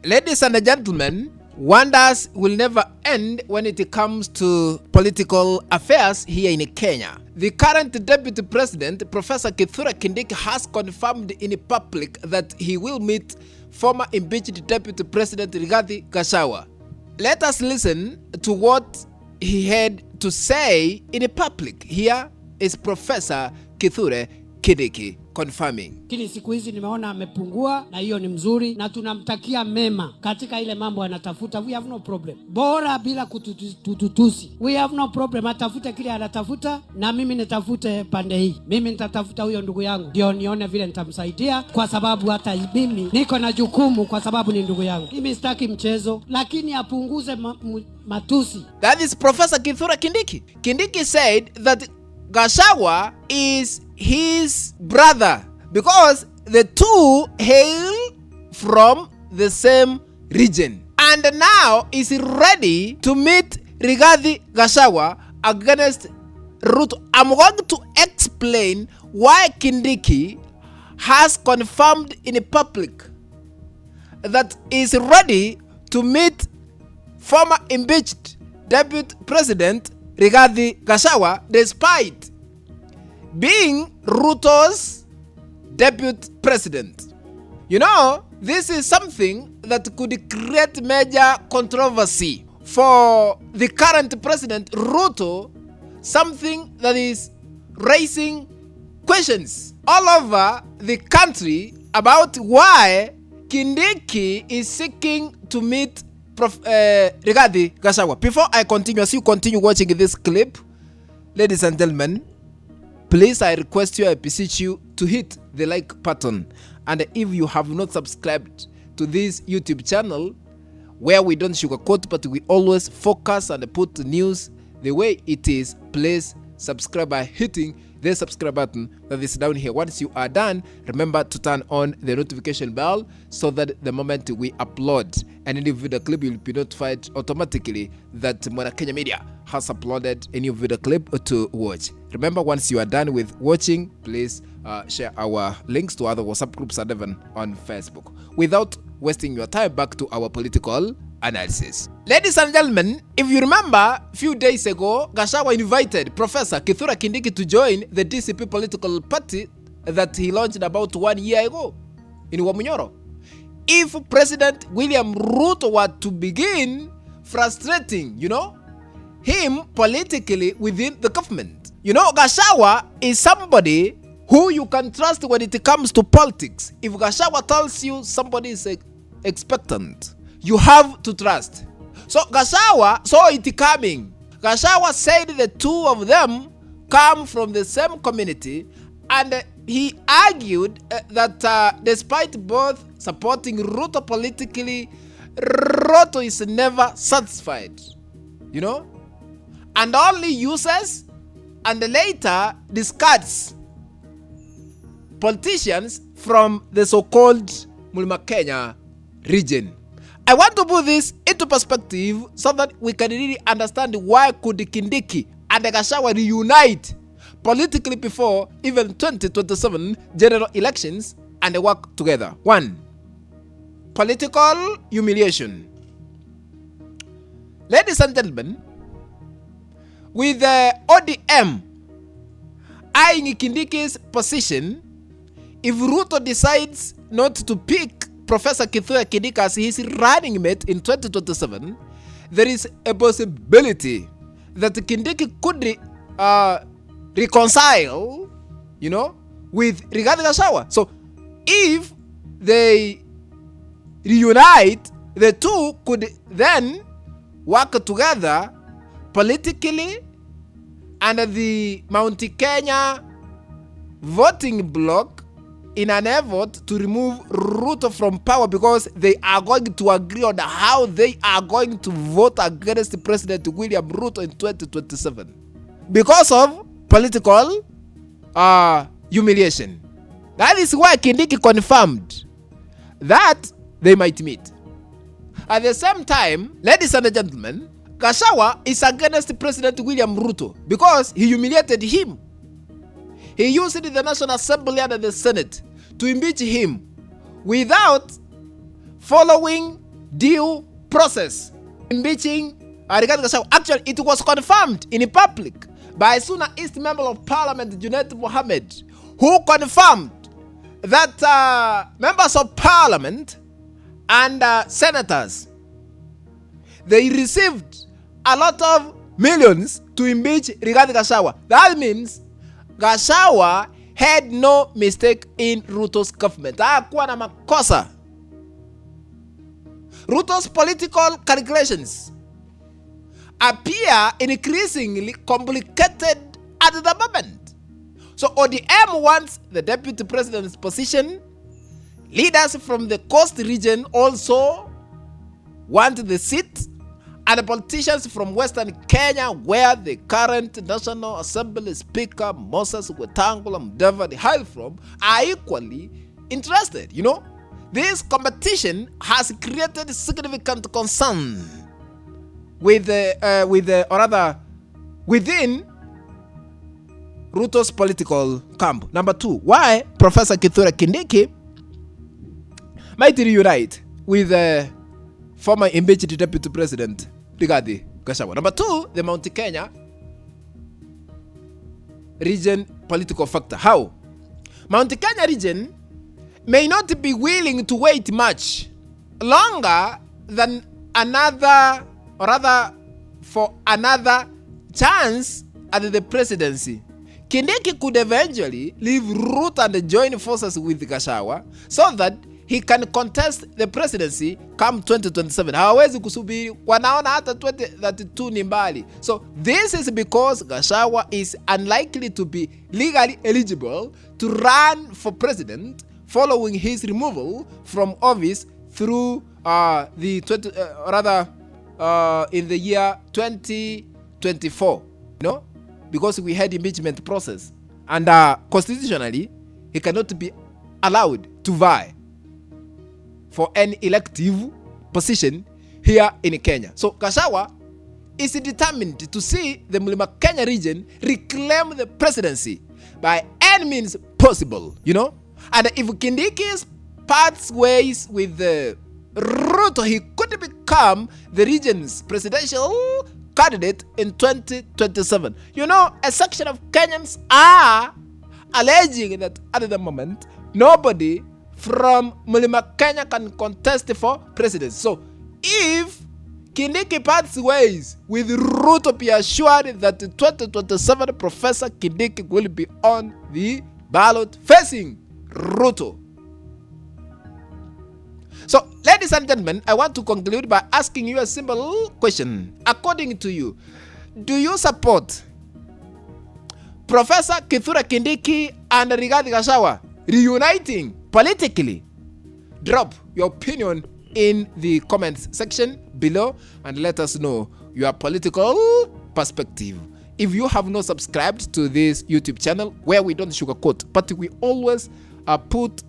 Ladies and gentlemen, wonders will never end when it comes to political affairs here in Kenya. The current Deputy President, Professor Kithure Kindiki, has confirmed in public that he will meet former impeached Deputy President Rigathi Gachagua. Let us listen to what he had to say in public. Here is Professor Kithure Kindiki confirming. Lakini siku hizi nimeona amepungua, na hiyo ni mzuri, na tunamtakia mema katika ile mambo anatafuta. We have no problem. Bora bila kututusi. We have no problem. Atafute kile anatafuta, na mimi nitafute pande hii. Mimi nitatafuta huyo ndugu yangu, ndio nione vile nitamsaidia, kwa sababu hata mimi niko na jukumu, kwa sababu ni ndugu yangu. Mimi sitaki mchezo, lakini apunguze matusi. That is Professor Kithure Kindiki. Kindiki said that Gachagua is his brother because the two hail from the same region, and now is ready to meet Rigathi Gachagua against Ruto. I'm going to explain why Kindiki has confirmed in public that is ready to meet former impeached Deputy President Rigathi Gachagua despite being Ruto's Deputy President. You know, this is something that could create major controversy for the current President Ruto, something that is raising questions all over the country about why Kindiki is seeking to meet Rigathi Gachagua. Before I continue, as you continue watching this clip, ladies and gentlemen, please, I request you, I beseech you to hit the like button. And if you have not subscribed to this YouTube channel, where we don't sugarcoat, but we always focus and put news the way it is, please subscribe by hitting the subscribe button that is down here. Once you are done, remember to turn on the notification bell so that the moment we upload any new video clip, you'll be notified automatically that Mwana Kenya Media has uploaded a new video clip to watch. Remember, once you are done with watching, please share our links to other WhatsApp groups and even on Facebook. Without wasting your time, back to our political analysis. Ladies and gentlemen, if you remember, a few days ago, Gachagua invited Professor Kithure Kindiki to join the DCP political party that he launched about 1 year ago in Wamunyoro. If President William Ruto were to begin frustrating, him politically within the government. Gachagua is somebody who you can trust when it comes to politics. If Gachagua tells you somebody is expectant, you have to trust. So Gachagua saw it coming. Gachagua said the two of them come from the same community, and he argued that despite both supporting Ruto politically, Ruto is never satisfied, and only uses and later discards politicians from the so-called Mlima Kenya region. I want to put this into perspective so that we can really understand why could Kindiki and Gachagua reunite politically before even 2027 general elections and work together. 1. Political humiliation. Ladies and gentlemen, with the ODM eyeing Kindiki's position, if Ruto decides not to pick Professor Kithure Kindiki as his running mate in 2027, there is a possibility that Kindiki could reconcile, with Rigathi Gachagua. So if they reunite, the two could then work together politically under the Mount Kenya voting bloc in an effort to remove Ruto from power, because they are going to agree on how they are going to vote against President William Ruto in 2027 because of political humiliation. That is why Kindiki confirmed that they might meet. At the same time, ladies and gentlemen, Gachagua is against President William Ruto because he humiliated him. He used the National Assembly and the Senate to impeach him without following due process impeaching Rigathi Gachagua. Actually, it was confirmed in public by Suna East Member of Parliament Junaid Mohammed, who confirmed that members of Parliament and senators, they received a lot of millions to impeach Rigathi Gachagua. That means Gachagua had no mistake in Ruto's government. Hakuwa na makosa. Ruto's political calculations appear increasingly complicated at the moment. So ODM wants the deputy president's position. Leaders from the coast region also want the seat. And the politicians from Western Kenya, where the current National Assembly Speaker Moses Wetangula Mudavadi hail from, are equally interested. You know, this competition has created significant concern within Ruto's political camp. Number 2, why Professor Kithure Kindiki might reunite with former impeached Deputy President Rigathi Gachagua. Number 2, the Mount Kenya region political factor. How? Mount Kenya region may not be willing to wait much longer than another, or rather for another chance at the presidency. Kindiki could eventually leave Ruto and join forces with Gachagua so that he can contest the presidency come 2027. Hawezi kusubiri, wanaona hata 2032 ni mbali. So this is because Gachagua is unlikely to be legally eligible to run for president following his removal from office through in the year 2024. You know, because we had impeachment process, and constitutionally he cannot be allowed to vie for any elective position here in Kenya. So Gachagua is determined to see the Mlima Kenya region reclaim the presidency by any means possible, you know. And if Kindiki parts ways with Ruto, he could become the region's presidential candidate in 2027. You know, a section of Kenyans are alleging that at the moment nobody from Mlima Kenya can contest for president. So if Kindiki parts ways with Ruto, be assured that in 2027 Professor Kindiki will be on the ballot facing Ruto. So ladies and gentlemen, I want to conclude by asking you a simple question. According to you, do you support Professor Kithure Kindiki and Rigathi Gachagua reuniting politically? Drop your opinion in the comments section below and let us know your political perspective. If you have not subscribed to this YouTube channel where we don't sugarcoat, but we always put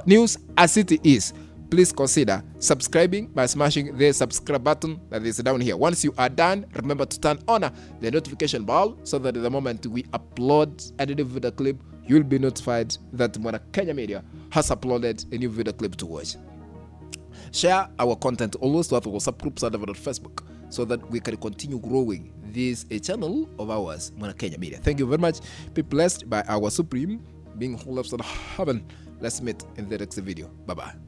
news as it is, please consider subscribing by smashing the subscribe button that is down here. Once you are done, remember to turn on the notification bell so that the moment we upload a new video clip, you'll be notified that Mwana Kenya Media has uploaded a new video clip to watch. Share our content always to our WhatsApp groups and on Facebook so that we can continue growing this a channel of ours, Mwana Kenya Media. Thank you very much. Be blessed by our Supreme being whole of heaven. Let's meet in the next video. Bye-bye.